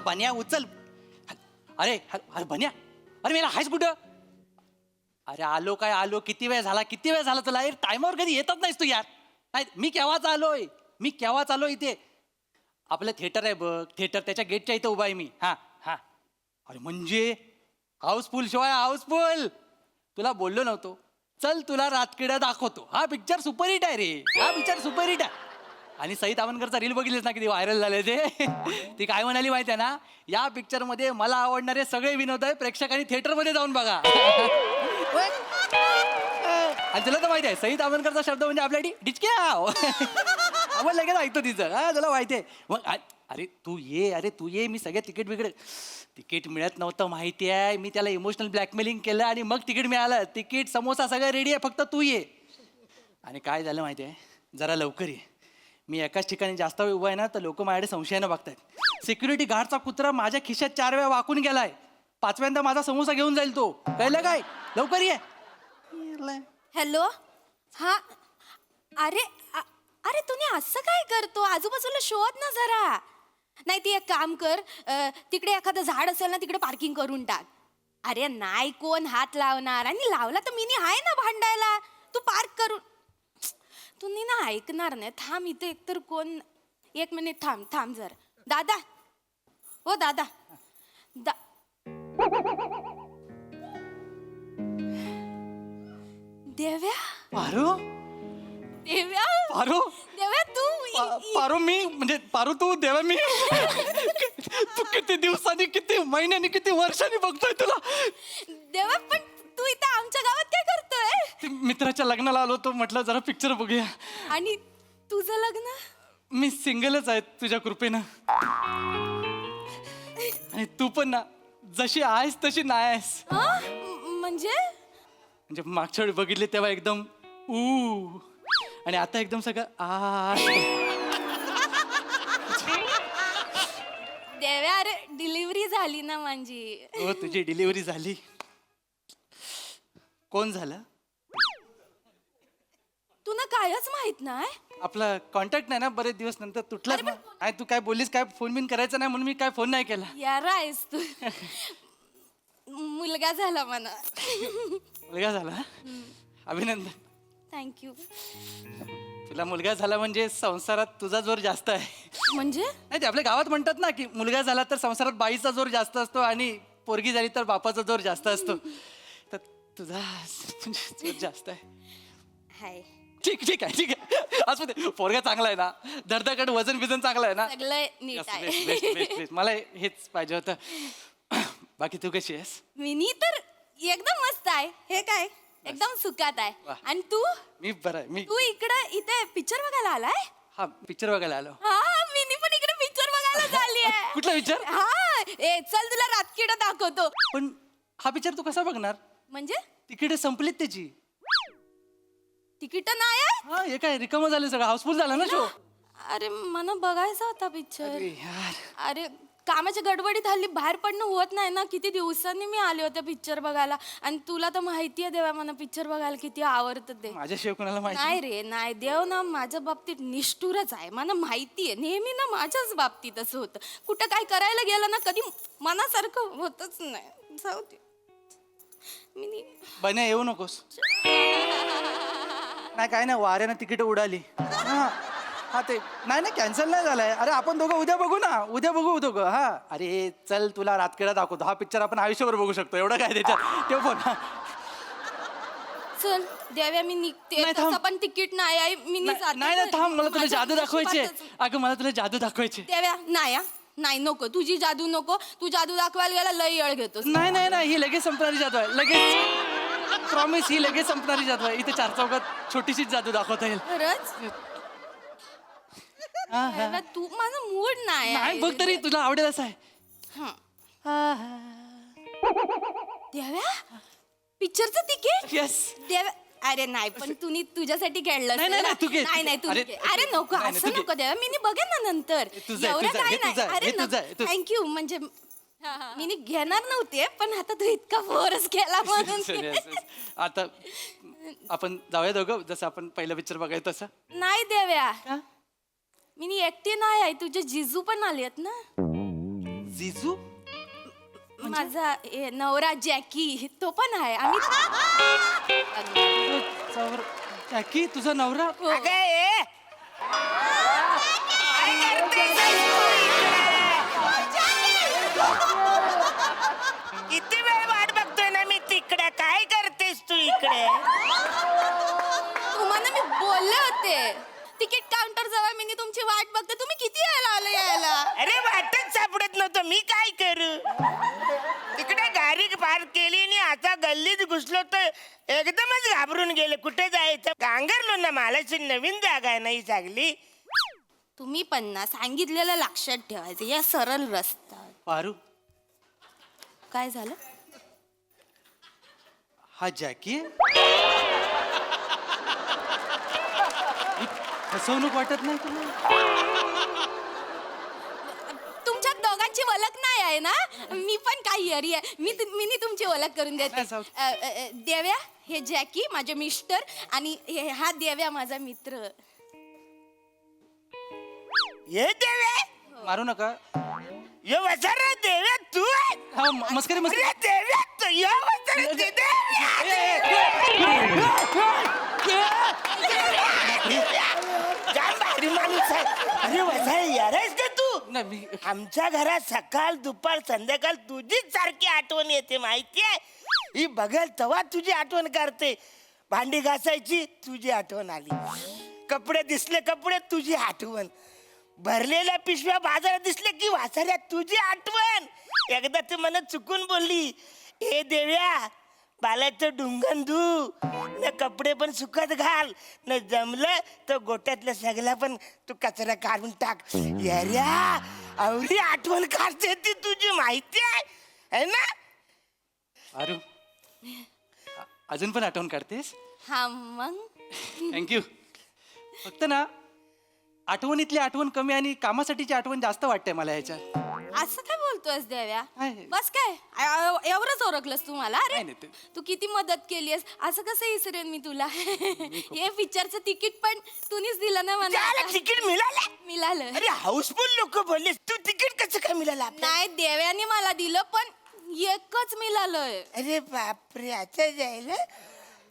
बन्या उचल. अरे अरे बन्या, अरे मेला हायच कुठं? अरे आलो काय आलो, किती वेळ झाला तुला? टायमावर कधी येतच नाहीस तू यार. नाही मी केव्हाच आलो इथे. आपलं थिएटर आहे बघ, थिएटर त्याच्या गेटच्या इथे उभा आहे मी. हा हा. अरे म्हणजे हाऊसफुल शो आहे, हाऊसफुल. तुला बोललो नव्हतो, चल तुला रातकिडा दाखवतो. हा पिक्चर सुपरहिट आहे रे, हा पिक्चर सुपरहिट आहे. आणि सई तावणकरचा रील बघितलीस ना, किती व्हायरल झाले ते. ती काय म्हणाली माहिती आहे ना, या पिक्चर मध्ये मला आवडणारे सगळे विनोद आहे, प्रेक्षकांनी थिएटरमध्ये जाऊन बघा. आणि तुला तर माहिती आहे, सई तावणकरचा शब्द म्हणजे आपल्यासाठी डिचक्याव. आपण लगेच ऐकतो तिचं. हा तुला माहिती आहे. मग अरे तू ये, मी सगळे तिकीट मिळत नव्हतं माहिती आहे. मी त्याला इमोशनल ब्लॅकमेलिंग केलं आणि मग तिकीट मिळालं. तिकीट समोसा सगळं रेडी आहे, फक्त तू ये. आणि काय झालं माहिती आहे, जरा लवकर ये. मी एकाच ठिकाणी जास्त वेळ उभा आहे ना, तर लोक माझ्याकडे संशयानं बघतायत. सिक्युरिटी गार्डचा कुत्रा माझ्या खिशात 4 वेळा वाकून गेलाय. 5व्यांदा माझा समोसा घेऊन जाईल तो. कळलं काय? लवकर ये. हॅलो. हा. अरे अरे तुम्ही असं काय करतो? आजूबाजूला शोध ना जरा. नाही ती एक काम कर, तिकडे एखादं झाड असेल ना, तिकडे पार्किंग करून टाक. अरे नाही कोण हात लावणार, आणि लावला तर मिनी आहे ना भांडायला. तू पार्क करून. तुम्ही ना ऐकणार नाही. थांब इथे, एकतर कोण. 1 मिनिट थांब जरा. दादा, हो दादा. देव्या. देव्या पारू मी म्हणजे पारू तू देवा मी. तू किती दिवसांनी, किती महिन्यांनी, किती वर्षांनी बघतोय तुला. देवा, पण तू इथं आमच्या गावात काय करतोय? मित्राच्या लग्नाला आलो तो, म्हटलं जरा पिक्चर बघूया. आणि तुझं लग्न? मी सिंगलच आहे तुझ्या कृपेनं. आणि तू पण ना, जशी आहेस तशी नाही आहेस. म्हणजे मागच्या वेळी बघितले तेव्हा एकदम आणि आता एकदम सगळं देव्या, अरे डिलिव्हरी झाली ना माझी. हो, तुझी डिलिव्हरी झाली. कोण झालं? तुला कायच माहित नाही? आपला कॉन्टॅक्ट नाही ना, बरेच दिवस नंतर तुटला. काय तू काय बोललीस, काय फोन बिन करायचं नाही म्हणून मी काय फोन नाही केला. यार आहेस तू. मुलगा झाला मला. मुलगा झाला? अभिनंदन. थँक्यू. तुला मुलगा झाला म्हणजे संसारात तुझा जोर जास्त आहे. म्हणजे? नाही, ते आपल्या गावात म्हणतात ना, की मुलगा झाला तर संसारात बाईचा जोर जास्त असतो आणि पोरगी झाली तर बापाचा जोर जास्त असतो. तर तुझा जोर जास्त आहे. हाय. ठीक आहे. असू दे, पोरगा चांगला आहे ना, धडधकड वजन बिजन चांगलं आहे ना. सगळं नीट आहे. बेस्ट. मला हेच पाहिजे होतं. बाकी तू कशी आहेस? मिनी तर एकदम मस्त आहे. हे काय एकदम सुखात आहे. आणि तू? मी बरं आहे. तू इथे पिक्चर बघायला आलाय? हा, पिक्चर बघायला आलो. हा, मिनी पण इकडे पिक्चर बघायला चालली आहे. कुठला पिक्चर? हा, चल तुला रातकिडा दाखवतो. पण हा पिक्चर तू कसा बघणार? म्हणजे? तिकीट संपलीत त्याची. तिकीट नाही आहे? हा, हे काय रिकामं झालं, सगळं हाऊसफुल झाला ना शो. अरे मला बघायचा होता पिक्चर. अरे यार. अरे कामाच्या गडबडीत हल्ली बाहेर पडणं होत नाही ना. किती दिवसांनी मी आले होते पिक्चर बघायला. आणि तुला तर माहितीये देवा, मला पिक्चर बघायला किती आवडतं ते. माझ्याशिवाय कोणाला माहिती नाही रे नाही. देव ना माझ्या बाबतीत निष्ठुरच आहे. मला माहितीये, नेहमी ना माझ्याच बाबतीत असं होतं. कुठं काय करायला गेलं ना, कधी मनासारखं होतच नाही. जाऊ दे. बन्या, येऊ नकोस. नाही काय नाही, वाऱ्यानं तिकीट उडाली. हा ते नाही कॅन्सल नाही झालंय. अरे आपण दोघं उद्या बघू ना, उद्या बघू दोघं. हा, अरे चल तुला रातकिडा दाखवतो. हा पिक्चर आपण आयुष्यभर बघू शकतो, एवढं काय त्याच्यात. ठेव फोन. चल देव्या, मी निघते. तसं पण तिकीट नाही आहे. मी नाही थांब, मला तुला जादू दाखवायची. अगं मला तुला जादू दाखवायची. देव्या नाही नको, तुझी जादू नको. तू जादू दाखवायला गेला लय येळ घेतोस. नाही, ही लगेच संपणारी जादू आहे. लगेच प्रॉमिस, ही लगेच संपणारी जादू आहे. इथे 4 चौकात छोटीशीच जादू दाखवता येईल. खरंच? तू माझा मूड नाही बघ तरी, तुला आवडेल असं आहे. देव्या, पिक्चरचं तिकीट? येस. देव्या, अरे नाही, पण तुम्ही तुझ्यासाठी खेळलं. नाही तू घे. नाही तू. अरे नको, असं नको देव्या. मी बघेन ना नंतर. एवढं काय नाही. अरे थँक्यू. म्हणजे मी घेणार नव्हते, पण आता तू इतका फोर्स केला म्हणून. आता आपण जाऊया दोघं, जसं आपण पहिलं पिक्चर बघायचं तसं. नाही देव्या, मी एकटी नाही आहे. तुझे जिजू पण आलेत ना. जिजू माझा नवरा जॅकी तो पण आहे आम्ही जॅकी तुझा नवरा हो. अगं, ए! काय करतेस तू इकडे? किती वेळ वाट बघतोय ना मी तिकडे. काय करतेस तू इकडे? तुम्हाला मी बोलले होते तिकीट काउंटर जवळ मी तुमची वाट बघते तुम्ही किती वेळा आले यायला. अरे वाटच सापडत नव्हतं, मी काय करू? तिकडे गाडी पार्क केली आणि आता गल्लीत घुसलो तर एकदमच घाबरून गेले. कुठे जायचं गांगरलो ना. मालाची नवीन जागा आहे नाही चांगली. तुम्ही पण ना सांगितलेलं लक्षात ठेवायचं या सरळ रस्ता. पारू काय झालं? हा जॅकी फसवणूक वाटत नाही तुला? तुमच्या दोघांची ओळख नाही आहे ना. मी पण काही हरी आहे. मी तुमची ओळख करून देते. नाही, जाऊ. देव्या हे जॅकी माझे मिस्टर आणि हा देव्या माझा मित्र. ये देवे, मारू नका. ये वसारा देवे तू आहे? हा मस्करी मस्करी. अरे देवे तू ये वसारा देवे. जाम भारी माणूस आहे. अरे वसारा यार आहेस का तू? नाही मी आमच्या घरात सकाळ दुपार संध्याकाळ तुझीच सारखी आठवण येते माहितीये. ही बघल तेव्हा तुझी आठवण करते. भांडी घासायची तुझी आठवण आली. कपडे दिसले कपडे तुझी आठवण. भरलेल्या पिशव्या बाजारात दिसले की वासाऱ्या तुझी आठवण. एकदा तू मला चुकून बोलली, ए देव्या बालाचं डुंगण धू न कपडे पण सुकत घाल न जमलं तर गोट्यातलं सगळं पण तू कचरा काढून टाक. याऱ्या आवडी आठवण काढते ती तुझी माहिती आहे ना. पारू अजून पण आठवण काढतेस? हा मग थँक्यू. फक्त ना आठवणीतली आठवण कमी आणि कामासाठीची आठवण जास्त वाटते मला ह्याच्यात. असं काय बोलतोयस देव्या? आहे. बस काय एवढंच ओळखलंस तू मला? अरे नाही, नाही, ते- तू किती मदत केलीस. असं कसं विसरेन मी तुला? हे पिक्चरचं तिकीट पण तूनीच दिलं ना मला. त्याला तिकीट मिळालं. मिळालं. अरे हाऊसफुल लोक बोलले, तू तिकीट कसं काय मिळालं आपल्याला? नाही देव्याने मला दिलं पण एकच मिळालंय. अरे बापरे, आता जायला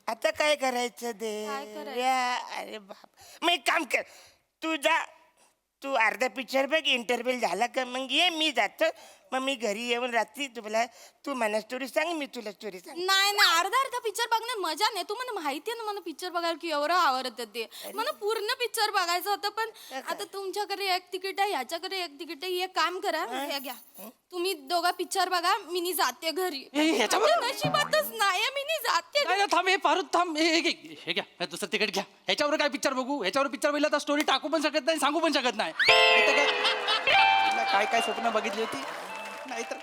आता काय करायचं काय करायचं? देव्या? अरे बाप, मग एक काम कर, तू जा, तू अर्धा पिक्चर बघ. इंटरव्ह्यू झाला का मग ये, मी जातो. मग मी घरी येऊन रात्री तुला तू मला स्टोरी सांग, मी तुला स्टोरी सांग. नाही नाही अर्धा पिक्चर बघण्यात मजा नाही. तू मला माहिती आहे ना मला पिक्चर बघायला की एवढं आवडतं ते. मला पूर्ण पिक्चर बघायचं होतं पण आता तुमच्याकडे एक तिकीट आहे ह्याच्याकडे एक तिकीट आहे. एक काम करा हे घ्या तुम्ही दोघा पिक्चर बघा मी जाते घरी. ह्याच्यावर माझ्या नशिबातच नाही मी जाते. नाही ना, थांब हे पारू थांब. हे घ्या हे दुसरं तिकीट घ्या. ह्याच्यावर काय पिक्चर बघू? ह्याच्यावर पिक्चर बघितला तर स्टोरी टाकू पण शकत नाही सांगू पण शकत नाही. नाहीतर काय काय स्वप्न बघितली होती. नाहीतर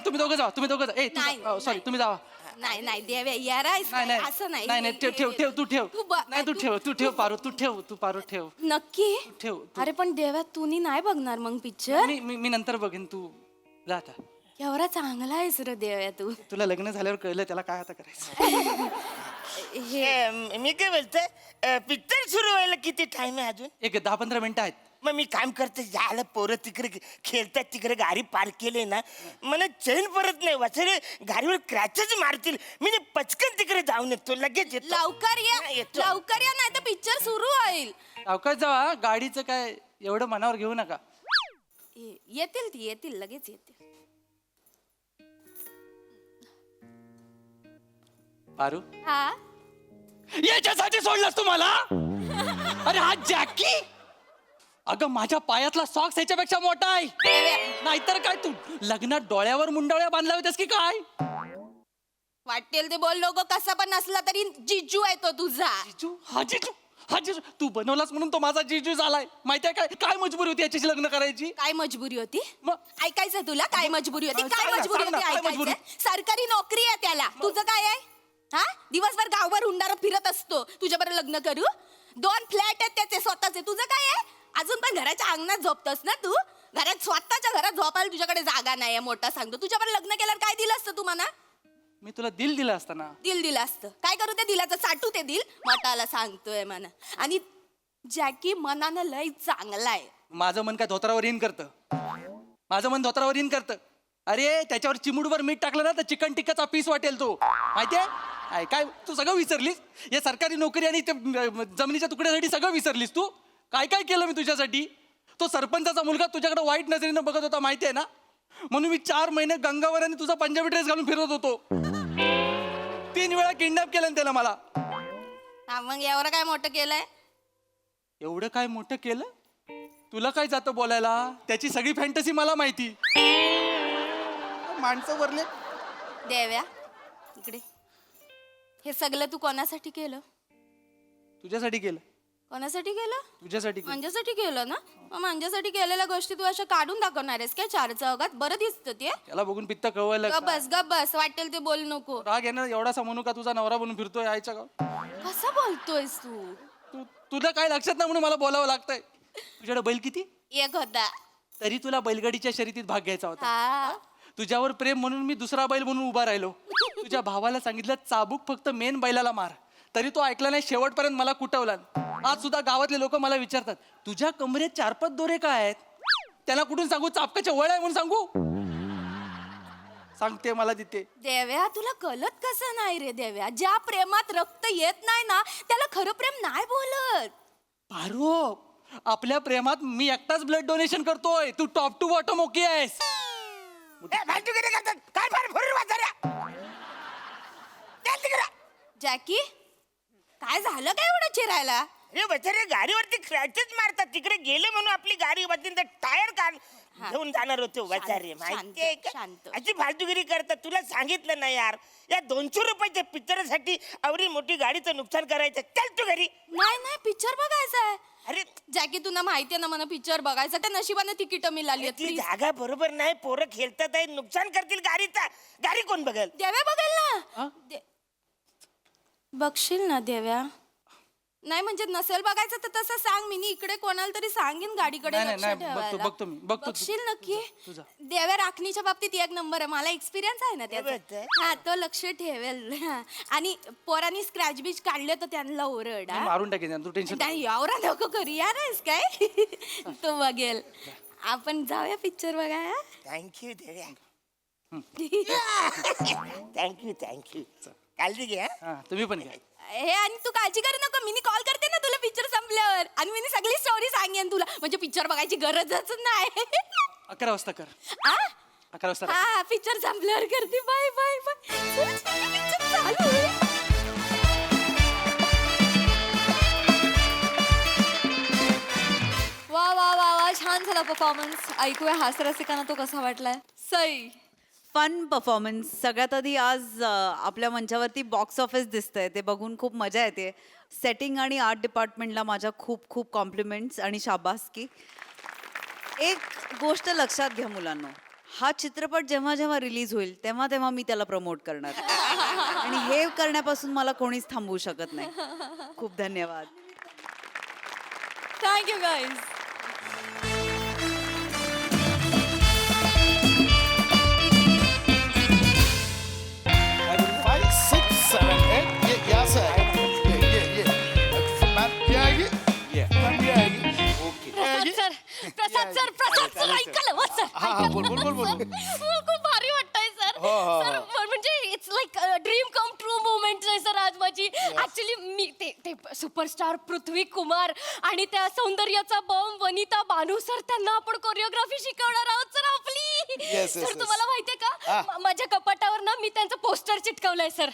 तुम्ही दोघं जावा. तुम्ही दोघं जा. नाही, सॉरी तुम्ही जावा. नाही नाही देव्या यारायस नाही नाही असं नाही. नाही ठेव ठेव ठेव तू ठेव. नाही तू ठेव तू ठेव पारू. तू पारू ठेव. नक्की ठेव अरे पण देव्या तुम्ही नाही बघणार मग पिक्चर? मी नंतर बघेन. तू जा आता. एवढा चांगला आहेस रे देव्या तू. तुला लग्न झाल्यावर कळलं त्याला काय आता करायचं. मी काय बोलतोय, पिक्चर सुरू व्हायला किती टाइम आहे अजून? एक 10-15 मिनिटं आहेत. मग मी काम करते, झालं पोरं तिकडे खेळतात, तिकडे गाडी पार्क केले ना, मला चैन परत नाही. वाचरे गाडीवर क्रॅचच मारतील. मी पचकन तिकडे जाऊन येतो, लगेच येतो. लवकर हा, या येतो. लवकर या नाही तर पिक्चर सुरू होईल. सावकाश जावा. गाडीचं काय एवढं मनावर घेऊ नका. येतील लगेच येतील. पारू हा याच्यासाठी सोडलास तू मला? अरे हा जॅकी अगं माझ्या पायातला सॉक्स ह्याच्यापेक्षा मोठा आहे. नाहीतर काय तू लग्नात डोळ्यावर मुंडवळ्या बांधल्या होत्यास की काय? वाटेल ते बोल लोक कसा पण असला तरी जिजू आहे तो तुझा. जिजू तू बनवलास म्हणून तो माझा जिजू झालाय. माहितीये काय काय मजबुरी होती याच्याशी लग्न करायची? काय मजबुरी होती? मग ऐकायचं तुला काय मजबुरी होती? काय सांग ना, मजबुरी सांग ना, होती काय मजबुरी? ऐकायचं? सरकारी नोकरी आहे त्याला. तुझं काय आहे? हा दिवसभर गावभर हुंडारा फिरत असतो. तुझ्याबरोबर लग्न करू? 2 फ्लॅट आहेत त्याचे स्वतःचे. तुझं काय आहे? अजून पण घराच्या अंगणात झोपतोस ना तू? घरात स्वतःच्या घरात झोपायला तुझ्याकडे जागा नाही मोठा सांगतो. तुझ्याबरोबर लग्न केल्यावर काय दिलं असतं तू मला? मी तुला दिलं असताना. दिलं असतं. काय करू ते दिलाचं साठू ते दिल मोठाला सांगतोय म्हणा. आणि जॅकी मनानं लय चांगला आहे. माझं मन काय धोत्रावर इन करतं? माझं मन धोत्रावर इन करतं? अरे त्याच्यावर चिमूडवर मीठ टाकलं ना तर चिकन टिक्काचा पीस वाटेल तो माहितीये काय तू सगळं विसरलीस या सरकारी नोकरी आणि ते जमिनीच्या तुकड्यासाठी सगळं विसरलीस तू काय काय केलं मी तुझ्यासाठी तो सरपंचाचा मुलगा तुझ्याकडे वाईट नजरेनं बघत होता माहितीये ना म्हणून मी 4 महिने गंगावर आणि तुझा पंजाबी ड्रेस घालून फिरत होतो 3 वेळा किडनॅप केलं त्याला मला मग एवढं काय मोठं केलंय एवढं काय मोठं केलं तुला काय जातं बोलायला त्याची सगळी फॅन्टसी मला माहिती माणसं वरले देव्या इकडे हे सगळं तू कोणासाठी केलं तुझ्यासाठी केलं कोणासाठी केलं तुझ्यासाठी केलं माझ्यासाठी केलं ना मग माझ्यासाठी केलेल्या गोष्टी तू अशा काढून दाखवणार आहेस काय 4 चौघात बरं दिसतं ते त्याला बघून पित्त कळवायला गप बस वाटेल ते बोल नको राग येणार एवढासा म्हणू का तुझा नवरा बनून फिरतोय आईच्या गाव कसं बोलतोयस तू तुला काय लक्षात नाही म्हणून मला बोलावं लागतंय तुझ्याकडे बैल किती एक होता तरी तुला बैलगाडीच्या शर्यतीत भाग घ्यायचा होता हा तुझ्यावर प्रेम म्हणून मी दुसरा बैल म्हणून उभा राहिलो तुझ्या भावाला सांगितलं चाबूक फक्त मेन बैलाला मार तरी तो ऐकला नाही शेवटपर्यंत मला कुटवला आज सुद्धा गावातले लोक मला विचारतात तुझ्या कमरेत 4-5 दोरे काय आहेत त्याला कुठून सांगू चापकाच्या वळ आहे म्हणून सांगू सांगते मला तिथे देव्या तुला कळत कसं नाही रे देव्या ज्या प्रेमात रक्त येत नाही ना त्याला खरं प्रेम नाही बोलत पारो आपल्या प्रेमात मी एकटाच ब्लड डोनेशन करतोय तू टॉप टू बॉटम ओके आहेस जॅकी काय झालं काय एवढं चिरायला अरे बचारे गाडीवरती क्रॅचेस मारतात तिकडे गेले म्हणून आपली गाडी वरती टायर काढ घेऊन जाणार होते बचारे माहितीये का शांत. अशी फालतूगिरी करतात तुला सांगितलं ना यार या 200 रुपयाच्या पिक्चरसाठी एवढी मोठी गाडीचं नुकसान करायचं चल तू घरी नाही पिक्चर बघायचा आहे अरे जॅकी तुला माहितीये ना मला पिक्चर बघायचा त्या नशिबाने तिकीट मिळाली आहेत, ती please. जागा बरोबर नाही पोरं खेळतात आहे नुकसान करतील गाडीचा गाडी कोण बघल देव्या बघेल हा? ना बघशील ना देव्या नाही म्हणजे नसेल बघायचं तर तसं सांग मी इकडे कोणाला तरी सांगेन गाडीकडे नाही, लक्ष नाही, ठेवायला. बघतो मी, बघतो. बघशील नक्की तुझा. देव्या राखणीच्या बाबतीत एक नंबर आहे मला एक्सपिरियन्स आहे ना बोलतोय? त्याचा हा तो लक्ष ठेवेल हा. आणि पोरांनी स्क्रॅच बीच काढले तर त्यांना ओरड मी हा. मारून टाकेन तू टेन्शन नाही एवढा नको करू यार आहेस काय तो बघेल आपण जाऊया पिक्चर बघायला थँक्यू देव्या थँक्यू काळजी घे हा तुम्ही पण घ्या हे आणि तू काळजी करू नको मी कॉल करते ना तुला पिक्चर संपल्यावर आणि मी सगळी स्टोरी सांगेन तुला म्हणजे पिक्चर बघायची गरजच नाही 11 वाजता कर आ? 11 वाजता हा पिक्चर संपल्यावर करते बाय बाय बाय पिक्चर चालू आहे. वा वा वा वा छान झाला परफॉर्मन्स ऐकूया हास्यरसिकांना तो कसा वाटलाय सई फन परफॉर्मन्स सगळ्यात आधी आज आपल्या मंचावरती बॉक्स ऑफिस दिसतंय ते बघून खूप मजा येते सेटिंग आणि आर्ट डिपार्टमेंटला माझ्या खूप खूप कॉम्प्लिमेंट्स आणि शाबासकी एक गोष्ट लक्षात घ्या मुलांनो हा चित्रपट जेव्हा जेव्हा रिलीज होईल तेव्हा तेव्हा मी त्याला प्रमोट करणार आणि हे करण्यापासून मला कोणीच थांबवू शकत नाही खूप धन्यवाद thank you guys Five, six, seven, eight. Yeah, yeah, sir. Yeah. Man, yeah. Okay. प्रसाद सर ऐकलं हो सर हा हा बोल बोल बोल बोल खूप भारी वाटतंय सर हो, हो, सर म्हणजे it's like dream come true movement आहे सर आज माझी ऍक्च्युली मी ते सुपरस्टार पृथ्वी कुमार आणि त्या सौंदर्याचा बॉम्ब वनिता बानू सर त्यांना आपण कोरिओग्राफी शिकवणार आहोत सर आपली Yes, सर yes. तुम्हाला माहितीये का माझ्या कपाटावर ना मी त्यांचं पोस्टर चिटकवलंय सर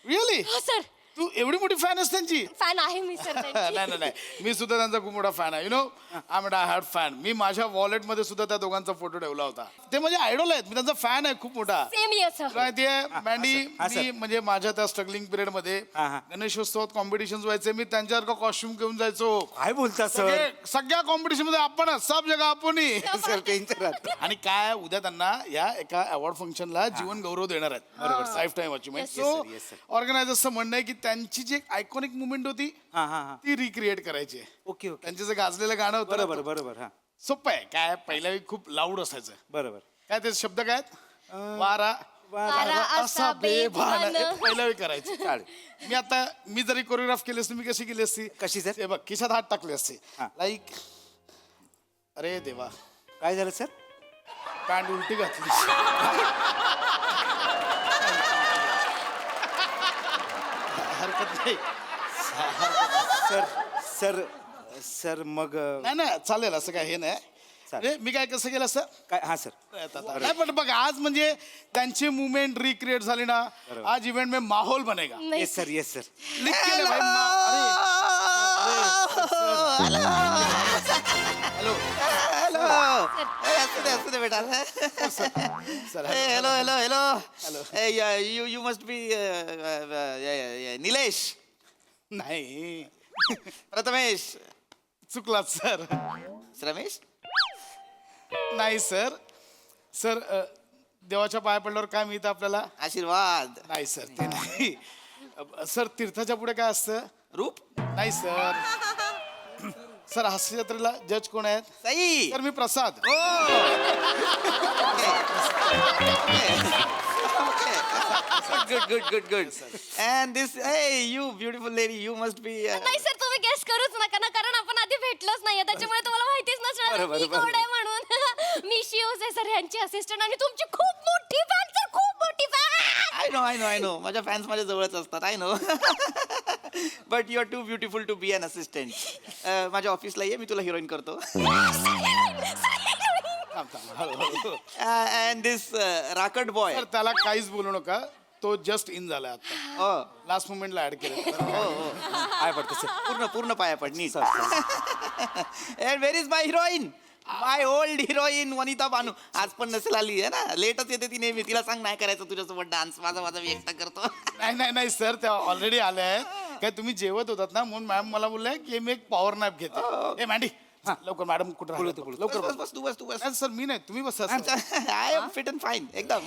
रिअली हो सर तू एवढी मोठी फॅन आहेस त्यांची फॅन आहे मी सर नाही नाही मी सुद्धा त्यांचा खूप मोठा फॅन आहे you know I am die hard fan मी माझ्या वॉलेट मध्ये सुद्धा त्या दोघांचा फोटो ठेवला होता ते माझे आयडॉल आहेत मी त्यांचा फॅन आहे खूप मोठा सेम इयर सर माहितीये मँडी मी म्हणजे माझ्या त्या स्ट्रगलिंग पिरियड मध्ये गणेशोत्सवात कॉम्पिटिशन व्हायचे मी त्यांच्यासारखा कॉस्ट्युम घेऊन जायचो काय बोलता सर सगळ्या कॉम्पिटिशन मध्ये आपण सब जगा आपण सर टेन्शन आणि काय उद्या त्यांना या एका अवॉर्ड फंक्शनला जीवन गौरव देणार आहेत बरोबर life time achievement Yes, so sir, yes, sir. ऑर्गनायझर्सचं म्हणणं आहे की त्यांची जी एक आयकॉनिक मुवमेंट होती हा ती रिक्रिएट करायची आहे. ओके ओके त्यांचं जे गाजलेलं गाणं होतं ना, बरोबर बरोबर हा सोपं आहे काय पहिल्या वेळी खूप लाऊड असायचं बरोबर काय ते शब्द काय आहेत? वारा वारा असा बेभान. हे पहिल्या वेळी करायचे चालेल मी आता मी जरी कोरिओग्राफ केली असती मी कशी केली असती कशी सर ते बघ खिशात हात टाकले असते हा. लाईक अरे देवा काय झालं सर पॅन्ट उलटी घातली हरकत नाही सर सर सर मग नाही नाही चालेल असं काय हे नाही चालेल. मी काय कसं केलं असं काय हां सर नाही पण बघ आज म्हणजे त्यांची मुवमेंट रिक्रिएट झाली ना आज इव्हेंट में माहौल बनेगा येस सर येस सर लिख के ले भाई असू दे बेटा sir hello hello hello you must be Nilesh नाही प्रथमेश चुकलात सर रमेश नाही सर सर देवाच्या पाया पडल्यावर काय मिळतं आपल्याला आशीर्वाद नाही सर ते नाही सर तीर्थाच्या पुढे काय असतं रूप नाही सर सर हास्य जत्रेला जज कोण आहेत Sai sir me Prasad good. And this, hey, you beautiful lady, you must be. नाही सर तुम्ही गेस करूच नका ना कारण आपण आधी भेटलोच नाहीये त्याच्यामुळे तुम्हाला माहितीच नसणार मी कोण आहे म्हणून मी शिवज आहे सर यांची असिस्टंट आणि तुमची खूप मोठी फॅन सर खूप मोठी फॅन I know. माझ्या फॅन्स माझ्या जवळच असतात. I know. But you are too beautiful to be an assistant. माझ्या ऑफिसला ये मी तुला हिरोईन करतो. And this राकट बॉय. सर त्याला काहीच बोलू नका तो जस्ट इन झाला आता लास्ट मोमेंटला ऍड केलं पाया पडतो सर पूर्ण पाया पड नीट and where is my heroine my old heroine Vanita Banu आज पण नसेल आली आहे ना लेटच येते ती नेहमी तिला सांग नाही करायचं तुझ्यासोबत डान्स माझा मी एकटा करतो नाही सर त्या ऑलरेडी आल्या आहेत काय तुम्ही जेवत होतात ना म्हणून मॅम मला बोलल्या की मी एक पॉवर नॅप घेते ए मॅडी लवकर मॅडम कुठे लवकर बस तू बस सर मी नाही तुम्ही बसा I am fit and fine एकदम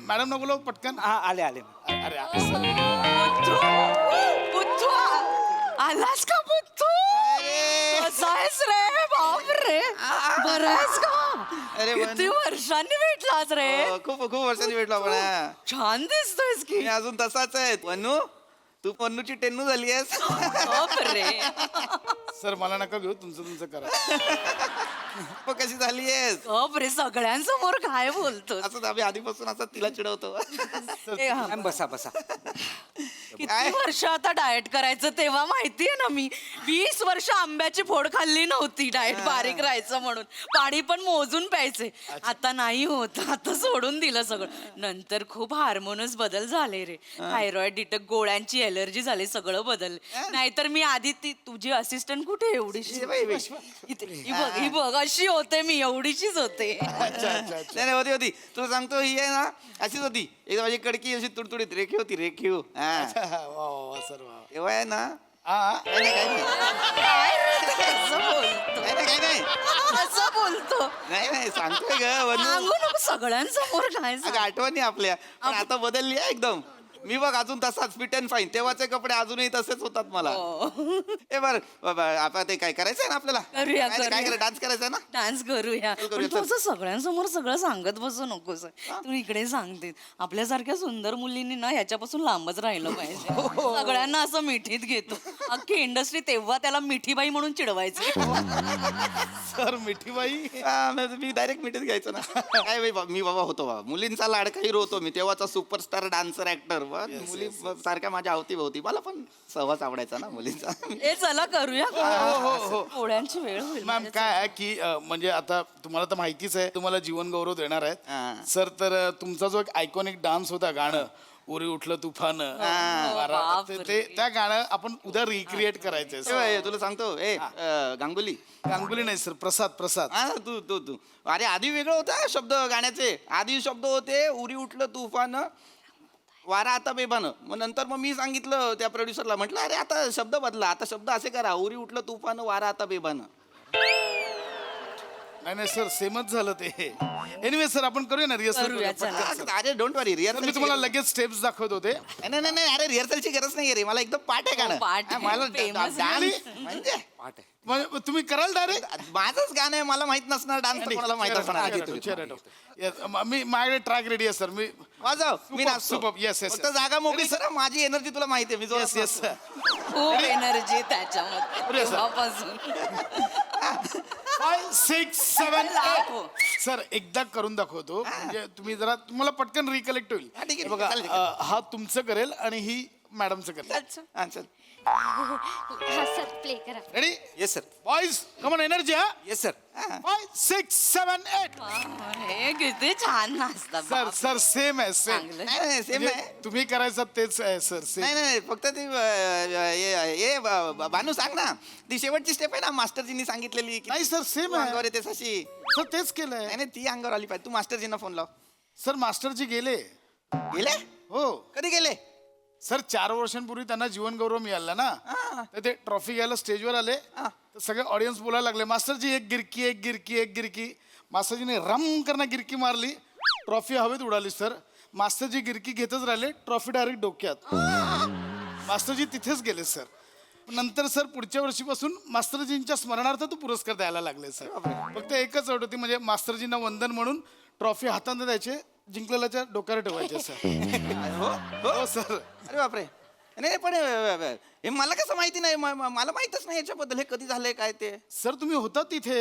मॅडम न बोलव पटकन हां आले अरे आलास का बुद्धू कसायस रे बाप रे बरं आहेस का अरे किती वर्षांनी भेटलास रे खूप वर्षांनी भेटलो आपण छान दिसतोयस की मी अजून तसाच आहे वनू तू पन्नूची टेन्नू झाली आहेस बाप रे सर मला नका घेऊ तुमचं करा मग कशी झाली आहेस बाप रे सगळ्यांसमोर काय बोलतो असं आम्ही आधीपासून असं तिला चिडवतो मॅम बसा किती वर्ष आता डाएट करायचं तेव्हा माहितीये ना मी 20 वर्ष आंब्याची फोड खाल्ली नव्हती डाएट बारीक राहायचं म्हणून पाणी पण मोजून प्यायचे आता नाही होत आता सोडून दिलं सगळं नंतर खूप हार्मोनस बदल झाले रे थायरॉइड डिटक गोळ्यांची एलर्जी झाली सगळं बदललं नाहीतर मी आधी ती तुझी असिस्टंट कुठे एवढीशी ही बघ अशी होते मी एवढीशीच होते नाही होती तुला सांगतो ही आहे ना अशीच होती एकदा माझी कडकी अशी तुडतुडीत रेखीव सर तेव्हा आहे ना हा काही नाही असं बोलतो नाही सांगतोय ग वनू सांगू नको सगळ्यांसमोर काय अगं आठवणी आपल्या पण आता बदलली आहे एकदम मी बघ अजून तसाच फिट अँड फाईन तेव्हाचे कपडे अजूनही तसेच होतात मला ए बर आता ते काय करायचंय ना आपल्याला करूया. काय डान्स करायचंय ना डान्स करूया करूया, पण तू असं सगळ्यांसमोर सगळं सांगत बसू नकोस तू इकडे सांगते आपल्यासारख्या सुंदर मुलींनी ना ह्याच्यापासून लांबच राहिलं पाहिजे सगळ्यांना असं मिठीत घेतो अख्खी इंडस्ट्री तेव्हा त्याला मिठीबाई म्हणून चिडवायचे सर मिठीबाई मी डायरेक्ट मिठीत घ्यायचो ना काय मी बाबा होतो बाबा मुलींचा लाडका हिरो होतो मी तेव्हाचा सुपरस्टार डान्सर ऍक्टर मुली सारख्या माझ्या अवतीभोवती मला पण सहवास आवडायचा ना मुलींचा हे चला करूया पोळ्यांची वेळ होईल मॅम काय आहे की म्हणजे आता तुम्हाला तर माहितीच आहे तुम्हाला जीवन गौरव देणार हा. आहेत सर तर तुमचा जो एक आयकॉनिक डान्स होता गाणं उरी उठलं तुफान ते त्या गाणं आपण उद्या रिक्रिएट करायचंय तुला सांगतो गांगुली गांगुली नाही सर प्रसाद हा तू अरे आधी वेगळं होतं शब्द गाण्याचे आधी शब्द होते उरी उठलं तुफान वारा आता बेबानं मग नंतर मग मी सांगितलं त्या प्रोड्युसरला म्हटलं अरे आता शब्द बदला आता शब्द असे करा उरी उठलं तुफान वारा आता बेबानं नाही सर सेमच झालं ते एनिवे सर आपण करूया ना रिहर्सल अरे डोंट वरी मी रिहर्सल तुम्हाला लगेच स्टेप्स दाखवत होते नाही अरे रिहर्सलची गरज नाही रे मला एकदम पाठ आहे गाणं पाठ आहे, मला famous डान्स म्हणजे म्हणजे तुम्ही कराल डायरेक्ट माझंच गाणं आहे मला माहित नसणार डान्स कोणाला माहित असणार मी माझ्याकडे ट्रॅक रेडी आहे सर मी वाजव मी नाचतो Superb. Yes. फक्त जागा मोकळी सर माझी एनर्जी तुला माहिती आहे मी जोरात येस नाचतो. खूप एनर्जी त्याच्यामध्ये Yes, sir. तेव्हापासून 5, 6, 7, 8 सर एकदा करून दाखवतो म्हणजे तुम्ही जरा तुम्हाला पटकन रिकलेक्ट होईल हा, ठीक आहे, बघा चालेल. हा तुमचं करेल आणि ही मॅडमचं करेल हा, चल. हा सर प्ले करा रेडी येस सर बॉईज कमन एनर्जी हा येस सर 5 6 7 8 हे किती छान नाचता सर सर सेम आहे सेम चांगलं. नाही सेम आहे तुम्ही करायचं तेच आहे सर सेम नाही नाही फक्त ती भानू सांग ना ती शेवटची स्टेप आहे ना मास्टरजींनी सांगितलेली की नाही सर सेम तू अंगावर आहे येते तशी सर तेच केलंय नाही नाही ती अंगावर आली पाहिजे तू मास्टरजींना फोन लाव सर मास्टरजी गेले गेले हो कधी गेले सर 4 वर्षांपूर्वी त्यांना जीवन गौरव मिळाला ना तर ते ट्रॉफी घ्यायला स्टेजवर आले तर सगळे ऑडियन्स बोलायला लागले मास्टरजी एक गिरकी एक गिरकी एक गिरकी मास्टरजीने रम करणं गिरकी मारली ट्रॉफी हवेत उडाली सर मास्टरजी गिरकी घेतच राहिले ट्रॉफी डायरेक्ट डोक्यात मास्टरजी तिथेच गेले सर नंतर सर पुढच्या वर्षीपासून मास्टरजींच्या स्मरणार्थ तो पुरस्कार द्यायला लागले सर फक्त एकच अट होती म्हणजे मास्टरजींना वंदन म्हणून ट्रॉफी हाताने द्यायचे जिंकलेल्याच्या डोक्यावर ठेवायचे सर हो सर अरे बापरे नाही पण हे मला कसं माहिती नाही मला माहितच नाही याच्याबद्दल हे कधी झालंय काय ते सर तुम्ही होता तिथे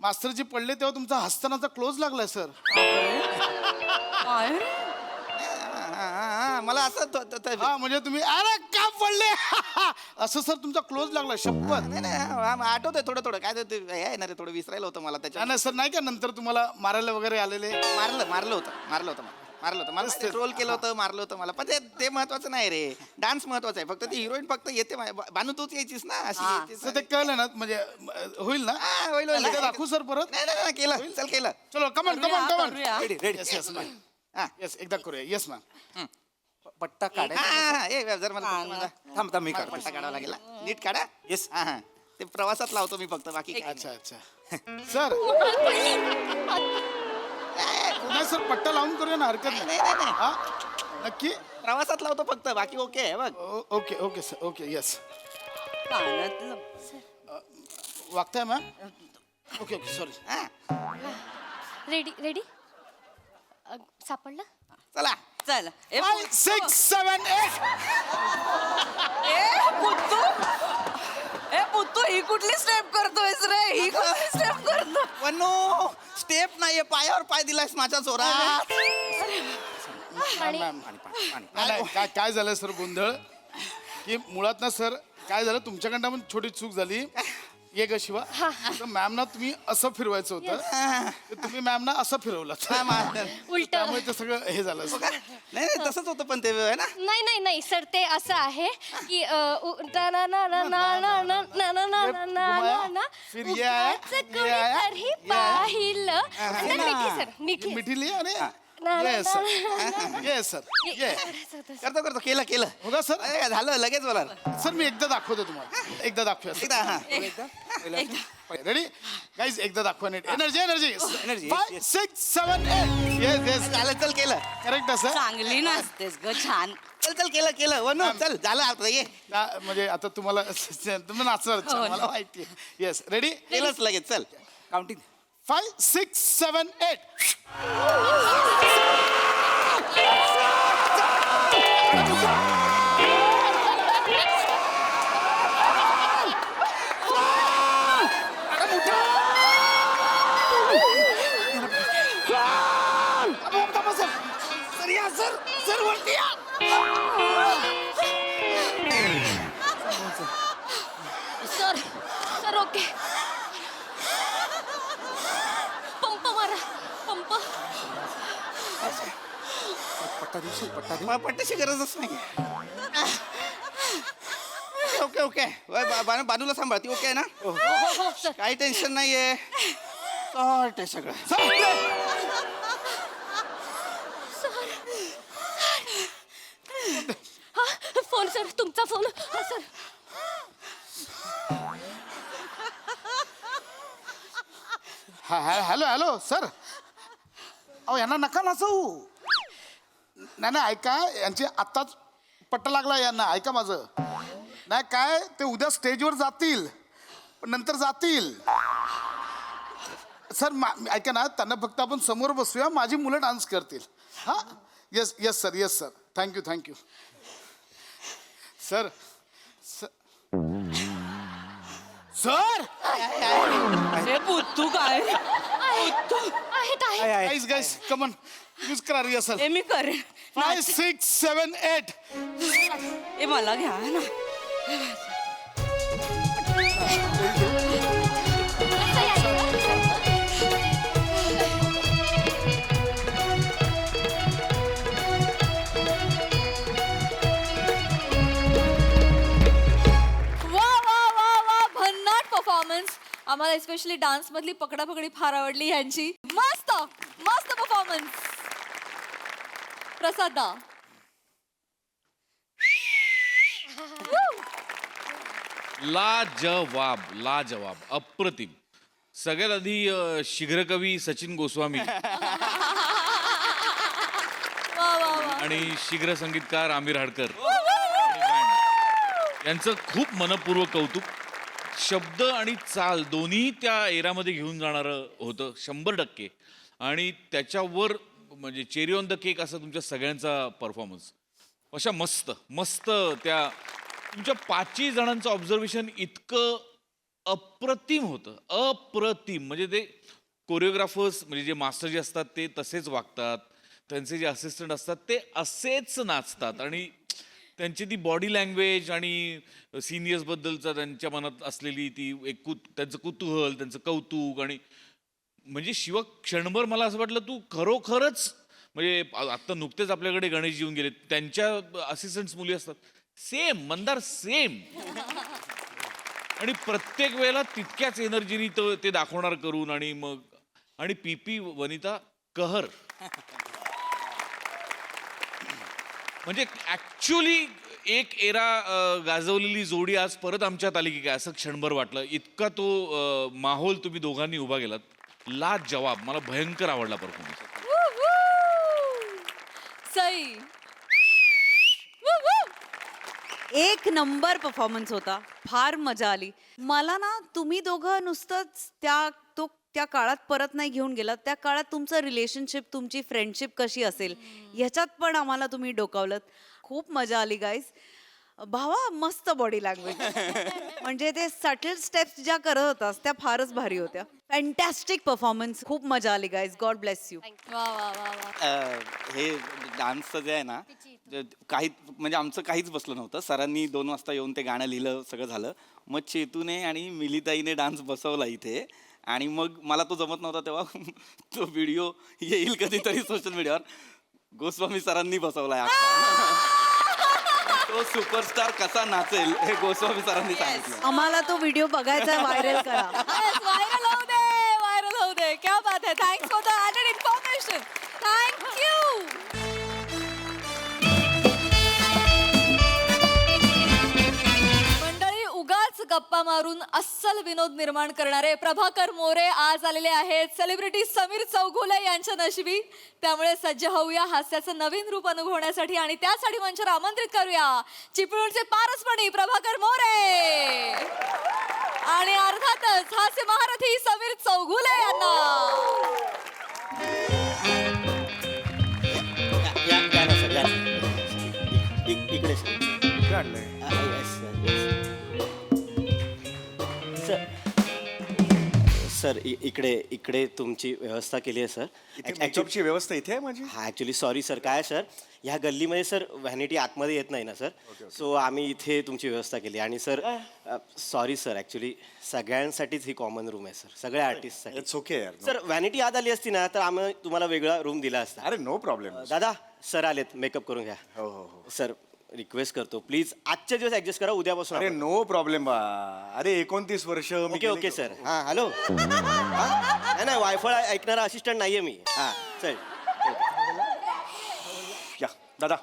मास्टरजी पडले तेव्हा तुमचा हस्तानाचा क्लोज लागलाय सर मला असं हा म्हणजे तुम्ही अरे का पडले असं सर तुमचा क्लोज लागला शपथ नाही आठवतंय थोडं थोडं काय ते हे आहे ना रे थोडं विसरायला होतं मला त्याच्या नाही सर नाही का नंतर तुम्हाला मारायला वगैरे आलेले मारलं होतं मला ट्रोल केलं होतं मारलं होतं मला पण ते महत्वाचं नाही रे डान्स महत्वाचा आहे फक्त ती हिरोईन फक्त येते बानू तूच यायचीस ना अशी येतेस. तर ते कळलं ना म्हणजे होईल ना हा, होईल, होईल. लगेच दाखवू सर परत नाही केलं चल केलं चलो come on come on ready ready yes yes ma'am हा. येस एकदा करूया येस मॅम पट्टा काढायचा हा, ए, जर मला थांब मी पट्टा काढतो काढावा लागेल हा. नीट काढा येस हा ते प्रवासात लावतो मी फक्त बाकी काय अच्छा सर नाही सर पट्टा लावून करूया ना हरकत नाही नाही. हा नक्की प्रवासात लावतो फक्त बाकी ओके आहे बघ okay okay sir okay yes वागताय मॅम ओके ओके सॉरी हा, रेडी रेडी सापडलं चला चल 5 6 7 8 पुत्तू ही कुठली स्टेप करतोयस रे ही कुठली स्टेप करतो वनो स्टेप नाहीये पायावर पाय दिलायस माझ्या जोरात मॅम नाही काय झालं सर गोंधळ की मुळात ना सर काय झालं तुमच्याकडनं पण छोटी चूक झाली ये ग शिवा तर मॅम ना तुम्ही असं फिरवायचं होतं तर तुम्ही मॅम ना असं फिरवलं उलट त्यामुळे ते सगळं हे झालं sir. नाही तसंच होतं पण ते आहे ना नाही सर ते असं आहे की ना ना ना ना ना ना ना ना ना ना ना ना ना फिर ये आया, उगाच ये आया, कोणीतरी ये आया. पाहिलं आणि मिठी सर मिठी मिठी लिही आणि ना, ना, येस सर येस सर ये करतो केलं होगा सर अरे, झालं लगेच बोला सर मी एकदा दाखवतो तुम्हाला एकदा दाखवूया एकदा हा रेडी गाईज एकदा दाखवा नीट energy energy Energy, 5 6 7 8 yes yes झालं चल केलं करेक्ट असं चांगली नाचतेस ग छान चल केलं वनो चल झालं आता ये म्हणजे आता तुम्हाला तुम्ही नाचणार छान, मला माहिती येस रेडी केलंच लगेच चल काउंटिंग 5 6 7 8 सर ओके पंप मारा पंप पट्ट्याची गरजच नाही ओके बाजूला सांभाळ ती ओके आहे ना हो सर काही टेन्शन नाहीये सॉर्ट आहे सगळं हा फोन सर तुमचा फोन हा सर हॅलो हॅलो सर अहो यांना नका नाचवू नाही ऐका यांची आत्ताच पट्टा लागला यांना ऐका माझं नाही काय ते उद्या स्टेजवर जातील पण नंतर जातील सर ऐका ना त्यांना फक्त आपण समोर बसूया माझी मुलं डान्स करतील हां yes yes sir thank you sir sir हे बुद्धू काय आहेत आहेत गाईज गाईज कमन यूज करा रिहर्सल मी करेन 5 6 7 8 हे मला घ्या ना वा वा वा वा भन्नाट परफॉर्मन्स. आम्हाला स्पेशली डान्स मधली पकडापकडी फार आवडली यांची. मस्त मस्त परफॉर्मन्स. प्रसाद दा. लाजवाब लाजवाब अप्रतिम. सगळ्यात आधी शीघ्रकवी सचिन गोस्वामी वा वा वा. आणि शीघ्र संगीतकार आमिर हाडकर यांचं खूप मनपूर्वक कौतुक. शब्द आणि चाल दोन्ही त्या एरामध्ये घेऊन जाणारं होतं 100%. आणि त्याच्यावर म्हणजे चेरी ऑन द केक असा तुमच्या सगळ्यांचा परफॉर्मन्स. अशा मस्त मस्त त्या तुमच्या 5 जणांचं ऑब्झर्वेशन इतकं अप्रतिम होतं. अप्रतिम म्हणजे ते कोरिओग्राफर्स म्हणजे जे मास्टर जे असतात ते तसेच वागतात. त्यांचे जे असिस्टंट असतात ते असेच नाचतात. आणि त्यांची ती बॉडी लँग्वेज आणि सिनियर्सबद्दलचा त्यांच्या मनात असलेली ती एक त्यांचं कुतूहल, त्यांचं कौतुक. आणि म्हणजे शिव क्षणभर मला असं वाटलं तू खरोखरच म्हणजे आत्ता नुकतेच आपल्याकडे गणेश येऊन गेले, त्यांच्या असिस्टंट्स मुली असतात सेम मंदार सेम. आणि प्रत्येक वेळेला तितक्याच एनर्जीनी ते दाखवणार करून. आणि मग आणि पीपी वनिता कहर म्हणजे ऍक्च्युली एक एरा गाजवलेली जोडी आज परत आमच्यात आली की काय असं क्षणभर वाटलं. इतका तो माहोल तुम्ही दोघांनी उभा केलात. लाजवाब. मला भयंकर आवडला परफॉर्मन्स. सई. एक नंबर परफॉर्मन्स होता. फार मजा आली मला ना. तुम्ही दोघं नुसतंच त्या काळात परत नाही घेऊन गेलात. त्या काळात तुमचं रिलेशनशिप, तुमची फ्रेंडशिप कशी असेल ह्याच्यात पण आम्हाला तुम्ही डोकावलत. खूप मजा आली गाईज. भावा मस्त बॉडी लँग्वेज. म्हणजे ते सटल स्टेप्स ज्या करत होतास त्या फारच भारी होत्या. Fantastic performance. खूप मजा आली गाईज. God bless you. वा वा वा वा. हे डान्सचं जे आहे ना काही म्हणजे आमचं काहीच बसलं नव्हतं. सरांनी 2 वाजता येऊन ते गाणं लिहिलं, सगळं झालं. मग चेतूने आणि मिलिताईने डान्स बसवला इथे. आणि मग मला तो जमत नव्हता तेव्हा तो व्हिडिओ येईल कधीतरी सोशल मीडियावर. गोस्वामी सरांनी बसवलाय. तो सुपरस्टार कसा नाचेल हे गोस्वामी सरांनी सांगितलं. आम्हाला तो व्हिडिओ बघायचा. व्हायरल करा. व्हायरल होऊ दे. व्हायरल होऊ दे. क्या बात है. Thanks for the added information. Thank you. मंडळी उगाच गप्पा मारून अस्सल विनोद निर्माण करणारे प्रभाकर मोरे आज आलेले आहेत सेलिब्रिटी समीर चौगुले यांच्या नशिबी. त्यामुळे सज्ज होऊया हास्याचं नवीन रूप अनुभवण्यासाठी. आणि त्यासाठी मंचावर आमंत्रित करूया चिपळूणचे पारसमणी प्रभाकर मोरे आणि अर्थातच हास्य महारथी समीर चौगुले यांना. इकडे सर इकडे तुमची व्यवस्था केली आहे सर. मेकअपची व्यवस्था इथे आहे माझी. हा ॲक्च्युली सॉरी सर. काय सर ह्या गल्लीमध्ये सर व्हॅनिटी आतमध्ये येत नाही ना सर. सो आम्ही इथे तुमची व्यवस्था केली. आणि सर सॉरी सर ॲक्च्युली सगळ्यांसाठीच ही कॉमन रूम आहे सर. सगळ्या आर्टिस्टसाठी. इट्स ओके यार. सर व्हॅनिटी आत आली असती ना तर आम्ही तुम्हाला वेगळा रूम दिला असता. अरे नो प्रॉब्लेम. दादा सर आलेत मेकअप करून घ्या. हो हो हो. सर रिक्वेस्ट करतो प्लीज आजच्या दिवस ऍडजस्ट करा. उद्यापासून अरे नो प्रॉब्लेम. अरे 29 वर्ष. Okay okay sir. हां हॅलो. नाही नाही वायफाय ऐकणारा असिस्टंट नाहीये मी. हां चल या दादा.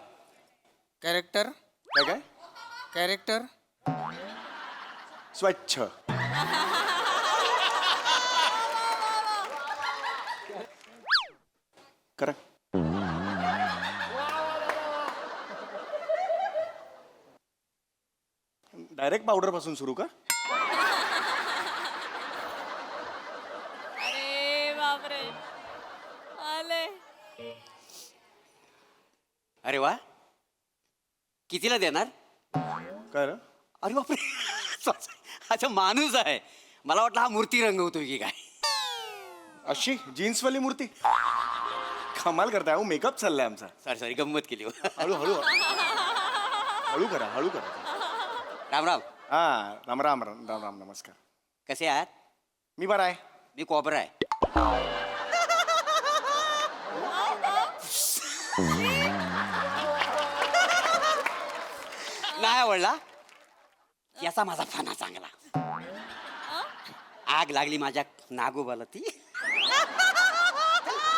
कॅरेक्टर काय काय कॅरेक्टर स्वच्छ. करा. डायरेक्ट पावडर पासून सुरू का. अरे बापरे. आले. अरे वा कितीला देणार. काय रे? अरे बापरे अच्छा माणूस आहे. मला वाटलं हा मूर्ती रंगवतोय की काय. अशी जीन्सवाली मूर्ती कमाल करताय. अहो मेकअप चाललाय आमचा. सॉरी गंमत केली हो. हळू हळू हळू करा हळू करा. राम राम. हा राम राम राम राम राम नमस्कार. कसे आहात? मी बरा आहे. मी कोबरा आहे. नाही आवडला याचा माझा फाना चांगला. आग लागली माझ्या नागोबाला ती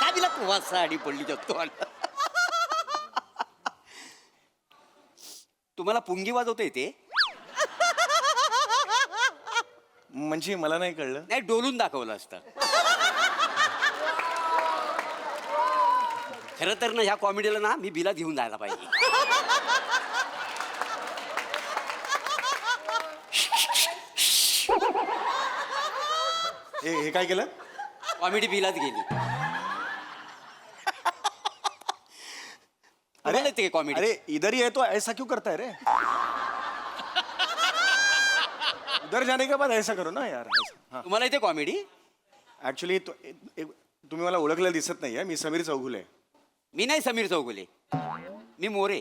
काय दिला तू साडी पडली जातो. तुम्हाला पुंगी वाजवता येते? म्हणजे मला नाही कळलं. नाही डोलून दाखवलं असतं. खरं तर ना ह्या कॉमेडीला ना मी बिला घेऊन जायला पाहिजे. हे काय केलं? कॉमेडी बिलात गेली. अरे ते कॉमेडी. अरे इधर ही है तो ऐसा क्यों करता है रे? उधर जाने के बाद ऐसा करो ना यार. हाँ तुम्हाला येते कॉमेडी? ऍक्च्युली तुम्ही मला ओळखलेलं दिसत नाहीये. मी समीर चौगुले. मी नाही समीर चौगुले, मी मोरे.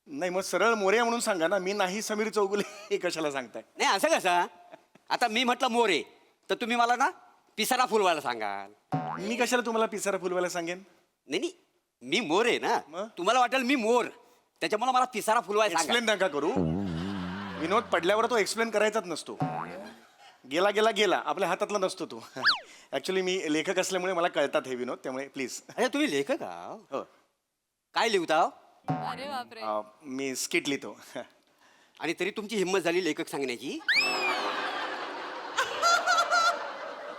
नाही मग सरळ मोरे म्हणून सांगा ना. मी नाही समीर चौगुले हे कशाला सांगताय? नाही असं कसं? आता मी म्हटलं मोरे तर तुम्ही मला ना पिसारा फुलवायला सांगाल. मी कशाला तुम्हाला पिसारा फुलवायला सांगेन? नाही नाही मी मोर आहे ना. मग? तुम्हाला वाटेल मी मोर, त्याच्यामुळे मला पिसारा फुलवायला सांगा. एक्सप्लेन नका करू. विनोद पडल्यावर तो एक्सप्लेन करायचाच नसतो. गेला गेला गेला आपल्या हातातला नसतो तो. ऍक्च्युली मी लेखक असल्यामुळे मला कळतात हे विनोद, त्यामुळे प्लीज. अरे तुम्ही लेखक आहात? हो काय लिहिता? अरे बापरे. मी स्किट लिहितो. आणि तरी तुमची हिंमत झाली लेखक सांगण्याची?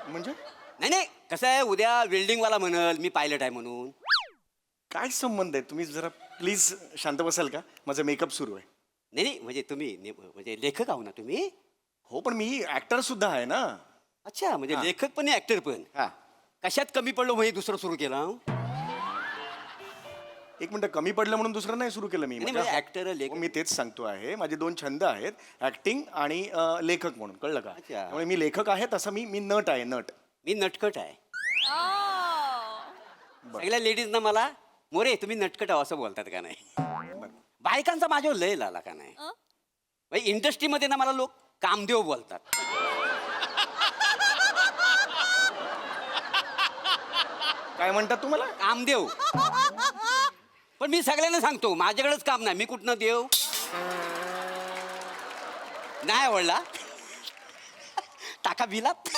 म्हणजे नाही नाही कसं आहे, उद्या वेल्डिंगवाला म्हणल मी पायलट आहे म्हणून. काय संबंध आहे? तुम्ही जरा प्लीज शांत बसाल का? माझा मेकअप सुरू आहे. नाही नाही म्हणजे तुम्ही म्हणजे लेखक आहो ना तुम्ही? हो पण मी ऍक्टर सुद्धा आहे ना. अच्छा म्हणजे लेखक पण ऍक्टर पण. हा कशात कमी पडलो म्हणजे दुसरं सुरू केलं? एक मिनिट. कमी पडलं म्हणून दुसरं नाही सुरू केलं मी. नाही म्हणजे ऍक्टर हो, लेखक. मी तेच सांगतो आहे. माझे 2 छंद आहेत, ऍक्टिंग आणि लेखक म्हणून. कळलं का? अच्छा. त्यामुळे मी लेखक आहे तसं मी नट आहे. नट. मी नटखट आहे. सगळ्या लेडीजना मला मोरे तुम्ही नटखट आहो असं बोलतात का नाही? बायकांचा माझ्यावर लय लाला का नाही? इंडस्ट्रीमध्ये ना मला लोक कामदेव बोलतात. काय म्हणतात तुम्हाला? कामदेव. पण मी सगळ्यांना सांगतो माझ्याकडेच काम नाही, मी कुठनं देव नाही आवडला टाका बिलात.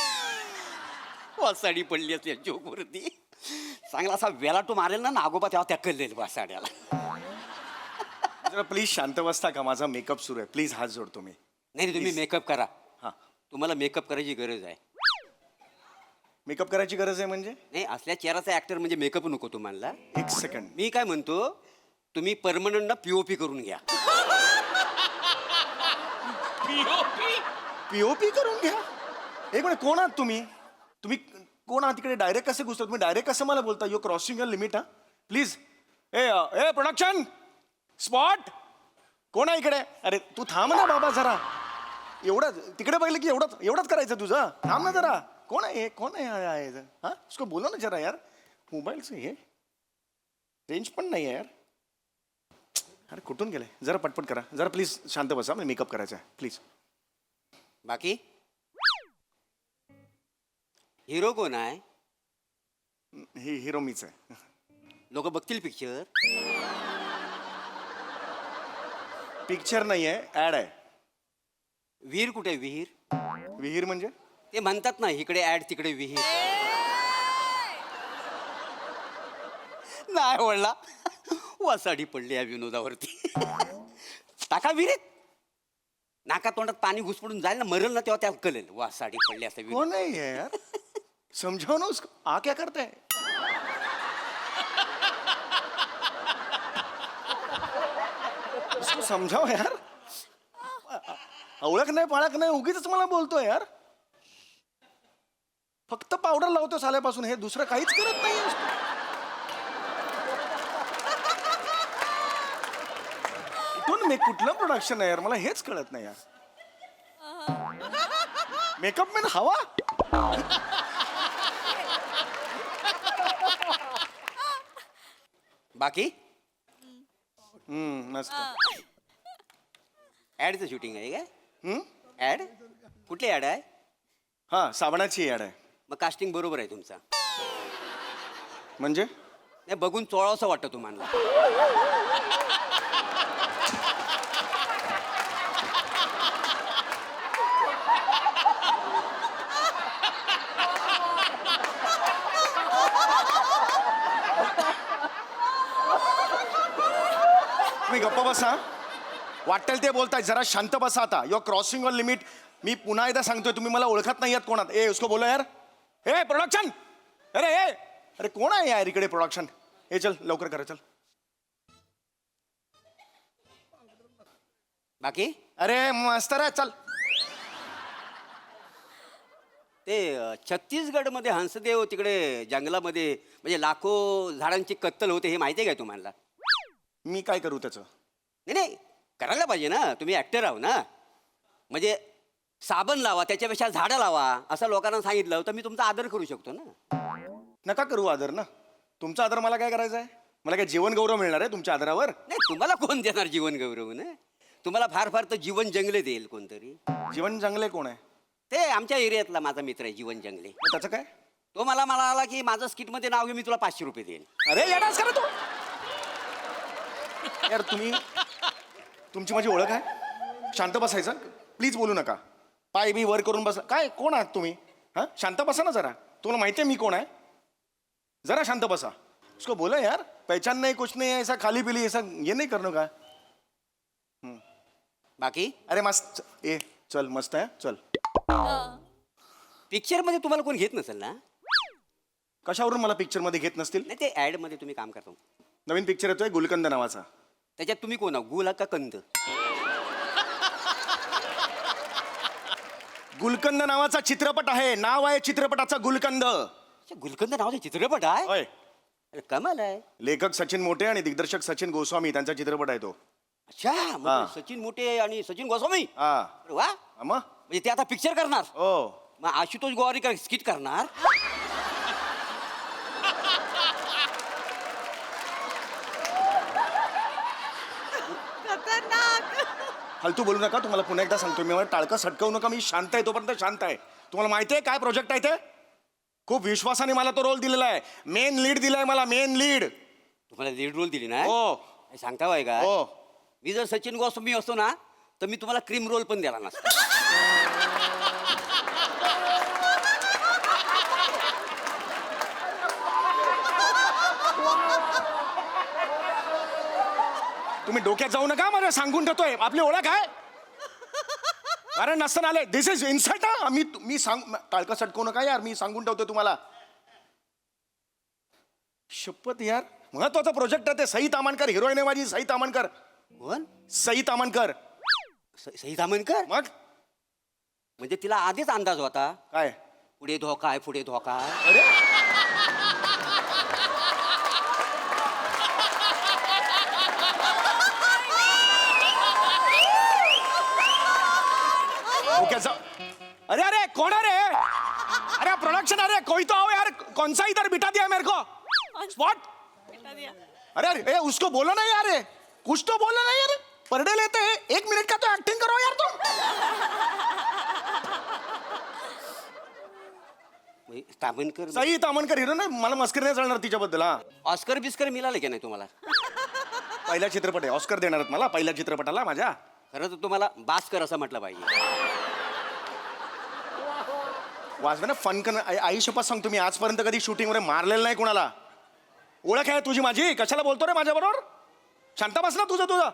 वासाडी पडली असते जोगवरती. चांगला असा वेलाटू मारेल ना नागोबा तेव्हा त्या कळलेल वासाड्याला. जरा प्लीज शांत बसता का? माझा मेकअप सुरू आहे. प्लीज हात जोडतो मी. नाही तुम्ही मेकअप करा. हा तुम्हाला मेकअप करायची गरज आहे. मेकअप करायची गरज आहे म्हणजे? नाही असल्या चेहराचा ऍक्टर म्हणजे मेकअप नको तुम्हाला. एक सेकंड. मी काय म्हणतो तुम्ही परमनंट ना पीओपी करून घ्या. पीओपी करून घ्या? एक मिनिट. कोण आहात तुम्ही? तुम्ही कोण आहात? तिकडे डायरेक्ट कसे घुसता तुम्ही? डायरेक्ट कसं मला बोलता? You crossing your limit. हा प्लीज. ए प्रोडक्शन स्पॉट कोण आहे इकडे? अरे तू थांब ना बाबा जरा. एवढं तिकडे बघितलं की एवढंच करायचं तुझं? थांब ना जरा. कोण आहे? कोण आहे? हा उसको बोलो ना जरा यार. मोबाईलचं हे रेंज पण नाही आहे यार. अरे कुठून गेले? जरा पटपट करा. जरा प्लीज शांत बसा. मला मेकअप करायचा आहे प्लीज. बाकी हिरो कोण आहे? हिरो मीच आहे. लोक बघतील पिक्चर. पिक्चर नाही आहे, ऍड आहे. विहीर कुठे? विहीर विहीर म्हणजे? ते म्हणतात ना इकडे ऍड तिकडे विहीर. नाही आवडला. वासाडी पडली या विनोदावरती. टाका विहिरीत. नाका तोंडात पाणी घुसपडून जाईल ना मरल ना तेव्हा त्या कळेल वासाडी पडली असं विनोद. कोण आहे यार? समझाओ ना उसको. आ क्या करता है? उसको समजाव यार. ओळख नाही पाळख नाही उगीच मला बोलतोय यार. फक्त पावडर लावतो साल्यापासून. हे दुसरं काहीच करत नाही. कुठून कुठलं प्रोडक्शन आहे यार? मला हेच कळत नाही यार. मेकअप मॅन हवा. बाकी मस्त. ऍडचं शूटिंग आहे काय? ऍड कुठली ऍड आहे? हा, साबणाची ॲड आहे. मग कास्टिंग बरोबर आहे तुमचा. म्हणजे नाही बघून चोळावंसं वाटतं तुम्हाला. तुम्ही गप्प बसा. वाटेल ते बोलताय, जरा शांत बसा आता. Your crossing on limit. मी पुन्हा एकदा सांगतोय, तुम्ही मला ओळखत नाही आहात कोणात. ए उसको बोलो यार. ए प्रोडक्शन. अरे कोण आहे यार इकडे प्रोडक्शन? ए चल लवकर करा चल. बाकी अरे मस्त रे चल. ते छत्तीसगडमध्ये हंसदेव तिकडे जंगलामध्ये म्हणजे लाखो झाडांची कत्तल होते हे माहिती आहे काय तुम्हाला? मी काय करू त्याचं? नाही करायला पाहिजे ना, तुम्ही ऍक्टर आहो ना. म्हणजे साबण लावा त्याच्यापेक्षा झाडं लावा असं लोकांना सांगितलं तर मी तुमचा आदर करू शकतो ना. नका करू आदर ना. तुमचा आदर मला काय करायचा आहे? मला काय जीवन गौरव मिळणार आहे तुमच्या आदरावर? नाही तुम्हाला कोण देणार जीवन गौरव ना? तुम्हाला फार फार तर जीवन जंगले देईल कोणतरी. जीवन जंगले कोण आहे? ते आमच्या एरियातला माझा मित्र आहे जीवन जंगले. मग त्याचं काय? तो मला म्हणाला की माझं स्किटमध्ये नाव घे, मी तुला 500 रुपये देईन. अरे येणार करा तू. यार तुमची माझी ओळख आहे? शांत बसायचं प्लीज, बोलू नका. पाय बी वर करून बस. काय कोण आहात तुम्ही? हा शांत बसा ना जरा. तुम्हाला माहिती आहे मी कोण आहे? जरा शांत बसा. उसको बोला यार, पहचान नहीं कुछ नहीं है, ऐसा खाली पिली ऐसा ये नहीं करने का. बाकी अरे मस्त. ए चल मस्त आहे चल. पिक्चर मध्ये तुम्हाला कोण घेत नसेल ना? कशावरून मला पिक्चर मध्ये घेत नसतील? नाही ते ऍड मध्ये तुम्ही काम करता. नवीन पिक्चर येतोय गुलकंद नावाचा. त्याच्यात तुम्ही कोण आहो, गुल का कंद? गुलकंद नावाचा चित्रपट आहे. नाव आहे चित्रपटाचा गुलकंद. अच्छा, गुलकंद नावाचा चित्रपट आहे? होय. अरे कमाल आहे. लेखक सचिन मोठे आणि दिग्दर्शक सचिन गोस्वामी, त्यांचा चित्रपट आहे तो. अच्छा हा. मग सचिन मोठे आणि सचिन गोस्वामी. हा अरे वा, मग म्हणजे ते आता पिक्चर करणार. हो. मग आशुतोष गोवारीकर स्किट करणार. फालतू बोलू नका. तुम्हाला पुन्हा एकदा सांगतो मी, मला टाळकं सटकवू नका. मी शांत आहे तोपर्यंत शांत आहे. तुम्हाला माहिती आहे काय प्रोजेक्ट आहे ते? खूप विश्वासाने मला तो रोल दिलेला आहे. मेन लीड दिलाय मला, मेन लीड. तुम्हाला लीड रोल दिली ना? हो काय सांगता बाय का? हो. मी जर सचिन गोस्वामी असतो ना तर मी तुम्हाला क्रीम रोल पण दिला नसता. तुम्ही डोक्यात जाऊ नका. मला सांगून ठेवतोय आपली ओळख आहे. कारण नसताना आले. दिस इज इन्सल्ट. मी सांग टाळकं सटकवू नका यार. मी सांगून ठेवतोय तुम्हाला. शपथ यार, महत्वाचा प्रोजेक्ट आहे ते. सई तामणकर हिरोईन आहे माझी. सई तामणकर. कोण? सई तामणकर. सई तामणकर? मग म्हणजे तिला आधीच अंदाज होता काय? पुढे धोका आहे, पुढे धोका आहे. अरे डोक्यात जाऊ. अरे अरे कौन है रे? अरे प्रोडक्शन. अरे कोई तो आओ यार. कौन सा इधर बिठा दिया मेरे को? स्पॉट. अरे अरे उसको बोलो ना यार. कुछ तो बोलो ना यार. परडे लेते हैं. 1 मिनट का तो एक्टिंग करो यार तुम. तामणकर सई तामणकर हिरो ना. मला मस्करी नाही चालणार तिच्याबद्दल. हा ऑस्कर बिस्कर मिळाले की नाही तुम्हाला? पहिला चित्रपट आहे. ऑस्कर देणार आहेत मला पहिल्या चित्रपटाला माझ्या. खरं तर तुम्हाला बास्कर असं म्हटलं पाहिजे. वाजवे ना फन कर. आई शपथ सांगतो मी आजपर्यंत कधी शूटिंग वर मारलेलं नाही कोणाला. ओळख आहे तुझी माझी. कशाला बोलतो रे माझ्या बरोबर? शांत बस ना. तुझं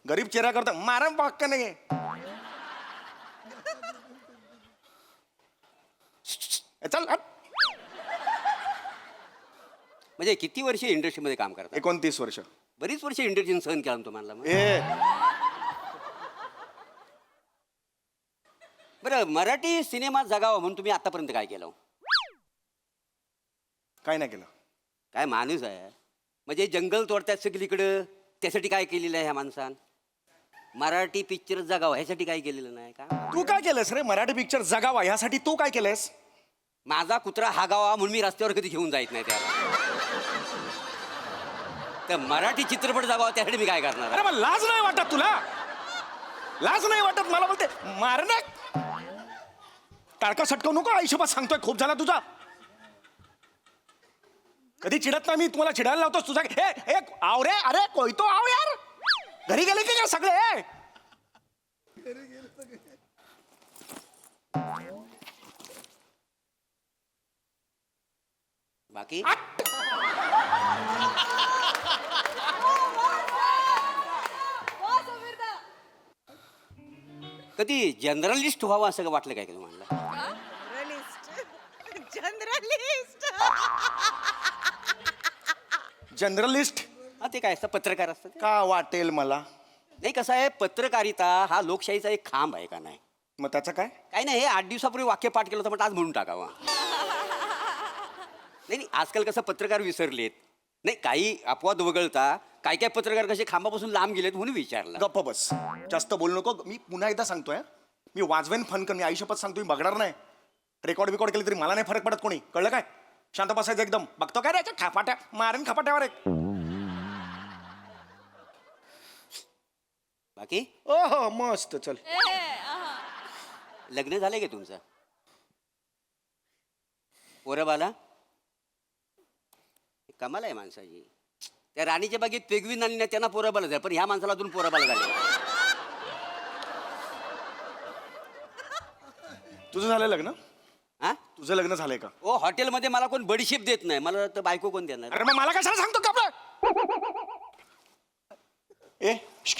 गरीब चेहरा करतो. मारा वाक्य नाही. चल हट. म्हणजे किती वर्ष इंडस्ट्रीमध्ये काम करता? 29 वर्ष. बरीच वर्ष इंडस्ट्रीने सहन केला ना तुम्हाला मग. ए बरं मराठी सिनेमा जगावा म्हणून तुम्ही आतापर्यंत काय केलं? काय नाही केलं. काय माणूस आहे. म्हणजे जंगल तोडतात सगळीकडं, त्यासाठी काय केलेलं आहे ह्या माणसान? मराठी पिक्चर जगावा ह्यासाठी काय केलेलं नाही का? तू काय केलंस रे? मराठी पिक्चर जगावा ह्यासाठी तू काय केलंस? माझा कुत्रा हागावा म्हणून मी रस्त्यावर कधी घेऊन जायत नाही त्याला. तर मराठी चित्रपट जगावा त्यासाठी मी काय करणार? अरे मग लाज नाही वाटत तुला? लाज नाही वाटत? मला बोलते मारणे. टाळका सटकवू नको, आयुष्यभर सांगतोय खूप झाला तुझा. कधी चिडत नाही मी, तुम्हाला चिडायला लावतोस तुझा. हे आव रे, अरे कोई तो आव यार. घरी गेले की काय सगळे? बाकी कधी जर्नलिस्ट व्हावं असं वाटलं काय का तुम्हाला? जर्नलिस्ट हा ते काय असतं, पत्रकार असतं ते. का वाटेल मला? नाही कसं आहे, पत्रकारिता हा लोकशाहीचा एक खांब आहे का नाही? मग त्याचं काय? काही नाही, हे 8 दिवसापूर्वी वाक्य पाठ केलं होतं म्हटलं आज म्हणून टाकावा. नाही आजकाल कसं पत्रकार विसरलेत. नाही काही अपवाद वगळता काय काय पत्रकार कसे खांबापासून लांब गेलेत म्हणून विचारलं. गप्प बस, जास्त बोलू नको. मी पुन्हा एकदा सांगतोय, मी वाजवेन फनकर, मी आयुष्यभर सांगतो, मी बघणार नाही. रेकॉर्ड केली तरी मला नाही फरक पडत. कोणी कळलं काय? शांत बसायचं एकदम. बघतो काय रे खापाट्या मारेन खापाट्यावर एक. बाकी ओहो मस्त. चल लग्न झालंय का तुमचं? पोरं बाला? कमाल आहे माणसाची. त्या राणीच्या बागेत पेगवीन आली नाही, त्यांना पोरं बाला झालं, पण ह्या माणसाला अजून पोरं बाला झाले. तुझं झालं लग्न? हा तुझं लग्न झालंय का? ओ हॉटेलमध्ये मला कोण बडीशिप देत नाही, मला तर बायको कोण देणार? अरे मग मला कशाला सांगतो का आपलं?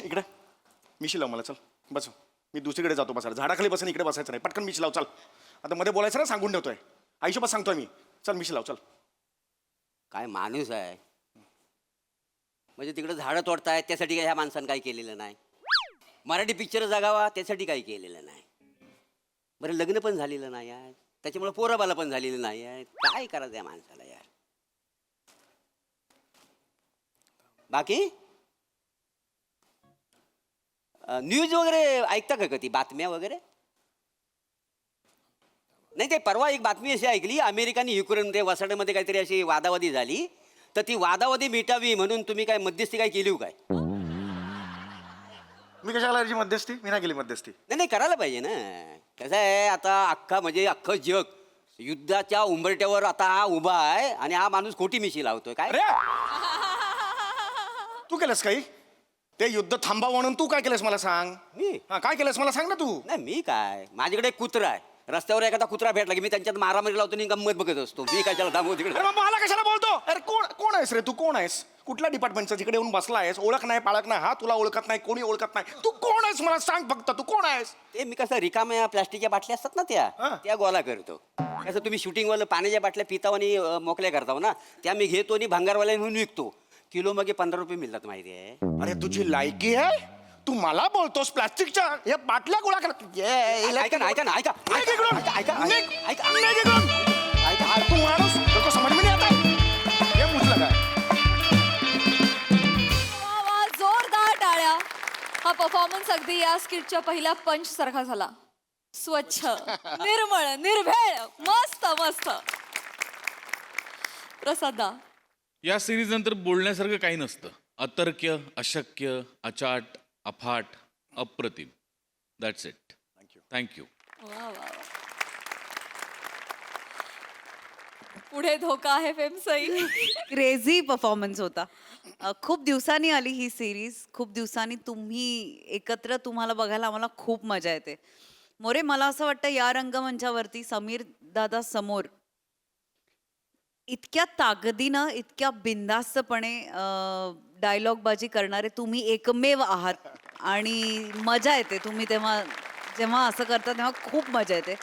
इकडे मिशी लाव मला. चल बस, मी दुसरीकडे जातो बसायला. झाडाखाली बसून इकडे बसायचं नाही. पटकन मिशी लाव. चल आता मध्ये बोलायचं ना, सांगून ठेवतोय. आयुष्यभर सांगतोय मी. चल मिशी लाव. चल. काय माणूस आहे म्हणजे, तिकडे झाडं तोडतायत त्यासाठी काय ह्या माणसानं काय केलेलं नाही? मराठी पिक्चर जगावा त्यासाठी काही केलेलं नाही. बरं लग्न पण झालेलं नाही आहे, त्याच्यामुळे पोरबाला पण झालेलं नाही आहे. काय करायचं या माणसाला यार? बाकी न्यूज वगैरे ऐकता का कधी? बातम्या वगैरे? नाही ते परवा एक बातमी अशी ऐकली, अमेरिका आणि युक्रेन ते वसाड्यामध्ये काहीतरी अशी वादावादी झाली, तर ती वादावादी मिटावी म्हणून तुम्ही काय मध्यस्थी काय केली हो काय? मी कशाला याची मध्यस्थी? मी नाही केली मध्यस्थी. नाही नाही करायला पाहिजे ना. कसं आहे आता अख्खं जग युद्धाच्या उंबरट्यावर आता हा उभा आहे आणि हा माणूस खोटी मिशी लावतोय काय? अरे तू केलंस काही? ते युद्ध थांबावं म्हणून तू काय केलंस मला सांग. मी हा काय केलंस मला सांग ना तू. नाही मी काय, माझ्याकडे एक कुत्रा आहे, रस्त्यावर एखादा कुत्रा भेटला की मी त्यांच्यात मारामारी लावतो आणि गंमत बघत असतो. मी कशाला थांबवू तिकडे? अरे मग मला कशाला बोलतो? अरे कोण आहेस रे तू? कोण आहेस? कुठल्या डिपार्टमेंटचं जिकडे येऊन बसला आहेस? ओळख नाही पाळख नाही, हा तुला ओळखत नाही, कोणी ओळखत नाही. तू कोण आहेस मला सांग फक्त. तू कोण आहेस? ते मी कसं रिकाम्या प्लास्टिकच्या बाटल्या असतात ना त्या गोळा करतो. कसं तुम्ही शूटिंगवालं पाण्याच्या बाटल्या पिताव आणि मोकल्या करताव ना, त्या मी घेतो आणि भंगारवाल्या म्हणून विकतो. किलो मागे 15 रुपये मिळतात माहिती आहे. अरे तुझी लायकी आहे? तू मला बोलतोस प्लास्टिकच्या या बाटल्या गोळा कर. ऐका ना ऐका ना ऐका निघ इकडून. ऐका ऐका निघ. ऐका निघ इकडून. ऐका तू माणूस लोक समज में नहीं आता. हे मुझलं काय? वा वा, जोरदार टाळ्या. हा परफॉर्मन्स अगदी या स्किटच्या पहिल्या पंच सारखा झाला. स्वच्छ, निर्मळ, निर्भेळ, मस्त मस्त. प्रसादा, या सिरीज नंतर बोलण्यासारखं काही नसतं. अतर्क्य, अशक्य, अचाट, अफाट, अप्रतिम. That's it. थँक्यू. वा वा वा. पुढे धोका आहे फेमसई. क्रेझी परफॉर्मन्स होता. खूप दिवसांनी आली ही सिरीज. खूप दिवसांनी तुम्ही एकत्र तुम्हाला बघायला आम्हाला खूप मजा येते. मोरे, मला असं वाटतं या रंगमंचावरती समीर दादा समोर इतक्या ताकदीनं, इतक्या बिनधास्तपणे डायलॉगबाजी करणारे तुम्ही एकमेव आहात. आणि मजा येते तुम्ही जेव्हा असं करता तेव्हा खूप मजा येते.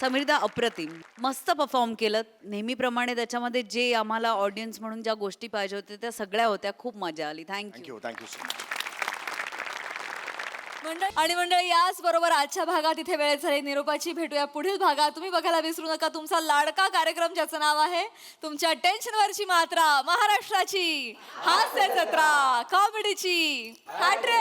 समीरदा अप्रतिम, मस्त परफॉर्म केलं. नेहमीप्रमाणे त्याच्यामध्ये जे आम्हाला ऑडियन्स म्हणून ज्या गोष्टी पाहिजे होत्या त्या सगळ्या होत्या. खूप मजा आली. थँक्यू. Thank you so much. मंडळी याच बरोबर आजच्या भागात इथे वेळ झाली निरोपाची. भेटूया पुढील भागात. तुम्ही बघायला विसरू नका तुमचा लाडका कार्यक्रम ज्याचं नाव आहे तुमच्या टेन्शनवरची मात्रा, महाराष्ट्राची हास्य जत्रा, कॉमेडीची हॅट्रिक.